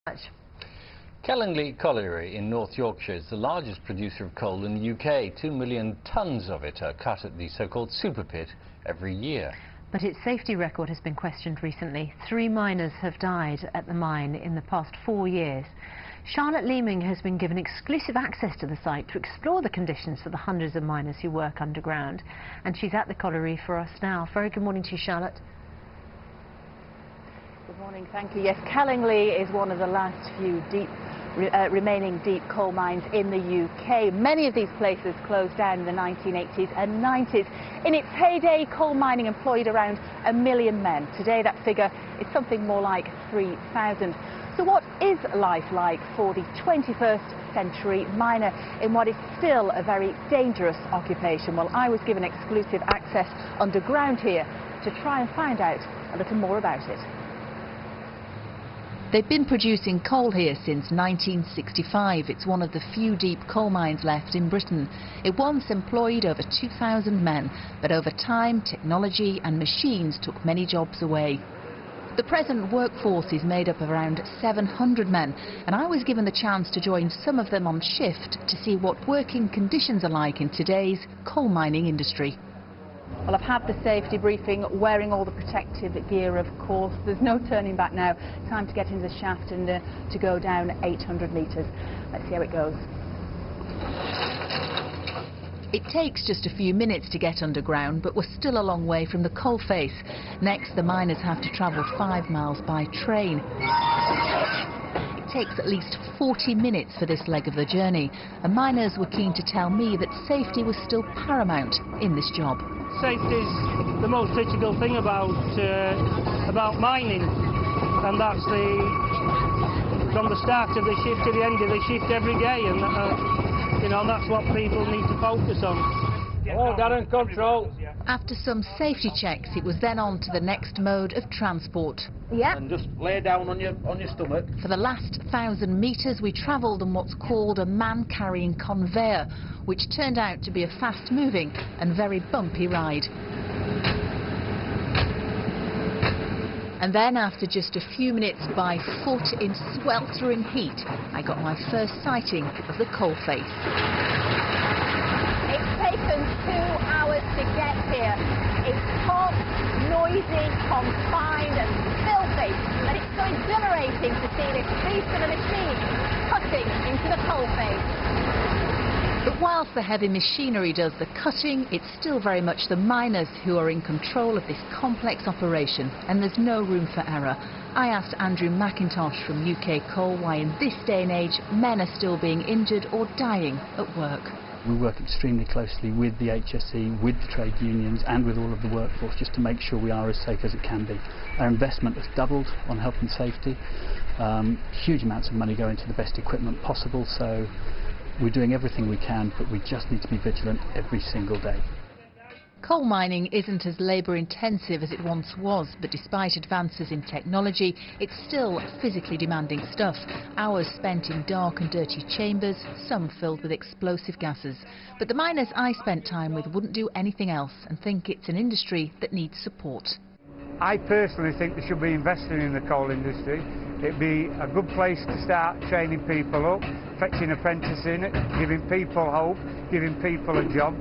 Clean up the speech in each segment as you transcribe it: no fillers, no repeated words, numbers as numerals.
Much. Kellingley Colliery in North Yorkshire is the largest producer of coal in the UK. 2 million tonnes of it are cut at the so-called super pit every year. But its safety record has been questioned recently. 3 miners have died at the mine in the past 4 years. Charlotte Leeming has been given exclusive access to the site to explore the conditions for the hundreds of miners who work underground. And she's at the colliery for us now. Very good morning to you, Charlotte. Good morning, thank you. Yes, Kellingley is one of the last few remaining deep coal mines in the UK. Many of these places closed down in the 1980s and 90s. In its heyday, coal mining employed around 1 million men. Today that figure is something more like 3,000. So what is life like for the 21st century miner in what is still a very dangerous occupation? Well, I was given exclusive access underground here to try and find out a little more about it. They've been producing coal here since 1965. It's one of the few deep coal mines left in Britain. It once employed over 2,000 men, but over time, technology and machines took many jobs away. The present workforce is made up of around 700 men, and I was given the chance to join some of them on shift to see what working conditions are like in today's coal mining industry. Well, I've had the safety briefing, wearing all the protective gear, of course. There's no turning back now. Time to get into the shaft and to go down 800 metres. Let's see how it goes. It takes just a few minutes to get underground, but we're still a long way from the coalface. Next, the miners have to travel 5 miles by train. It takes at least 40 minutes for this leg of the journey, and miners were keen to tell me that safety was still paramount in this job. Safety is the most critical thing about mining, and that's from the start of the shift to the end of the shift every day, and you know, that's what people need to focus on. All Darren, control. After some safety checks, it was then on to the next mode of transport. Yeah. And just lay down on your stomach. For the last 1,000 metres, we travelled on what's called a man-carrying conveyor, which turned out to be a fast-moving and very bumpy ride. And then, after just a few minutes by foot in sweltering heat, I got my first sighting of the coalface. It's taken 2 hours to get here. It's hot, noisy, confined and filthy, and it's so exhilarating to see this beast of a machine cutting into the coalface. But whilst the heavy machinery does the cutting, it's still very much the miners who are in control of this complex operation, and there's no room for error. I asked Andrew McIntosh from UK Coal why in this day and age men are still being injured or dying at work. We work extremely closely with the HSE, with the trade unions and with all of the workforce just to make sure we are as safe as it can be. Our investment has doubled on health and safety. Huge amounts of money go into the best equipment possible, so we're doing everything we can, but we just need to be vigilant every single day. Coal mining isn't as labour-intensive as it once was, but despite advances in technology, it's still physically demanding stuff. Hours spent in dark and dirty chambers, some filled with explosive gases. But the miners I spent time with wouldn't do anything else and think it's an industry that needs support. I personally think they should be investing in the coal industry. It'd be a good place to start training people up, fetching apprentices in it, giving people hope, giving people a job.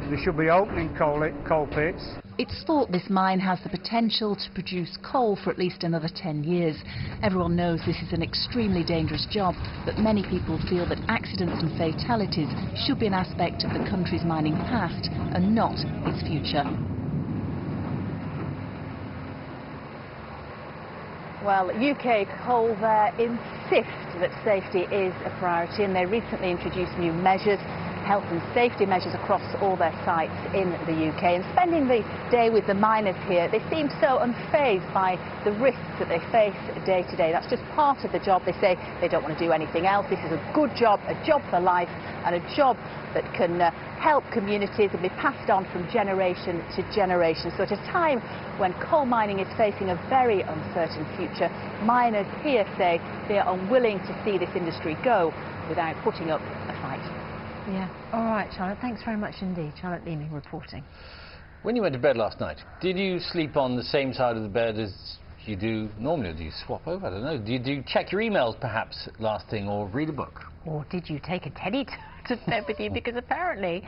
They should be opening coal pits. It's thought this mine has the potential to produce coal for at least another 10 years. Everyone knows this is an extremely dangerous job, but many people feel that accidents and fatalities should be an aspect of the country's mining past and not its future. Well, UK Coal there insist that safety is a priority, and they recently introduced new measures, health and safety measures across all their sites in the UK. And spending the day with the miners here, they seem so unfazed by the risks that they face day to day. That's just part of the job. They say they don't want to do anything else. This is a good job, a job for life, and a job that can help communities and be passed on from generation to generation. So at a time when coal mining is facing a very uncertain future, miners here say they are unwilling to see this industry go without putting up a fight. Yeah. All right, Charlotte. Thanks very much indeed. Charlotte Leeming reporting. When you went to bed last night, did you sleep on the same side of the bed as do you do normally? Do you swap over? I don't know. Do you check your emails perhaps last thing, or read a book? Or did you take a teddy to bed with you? Because apparently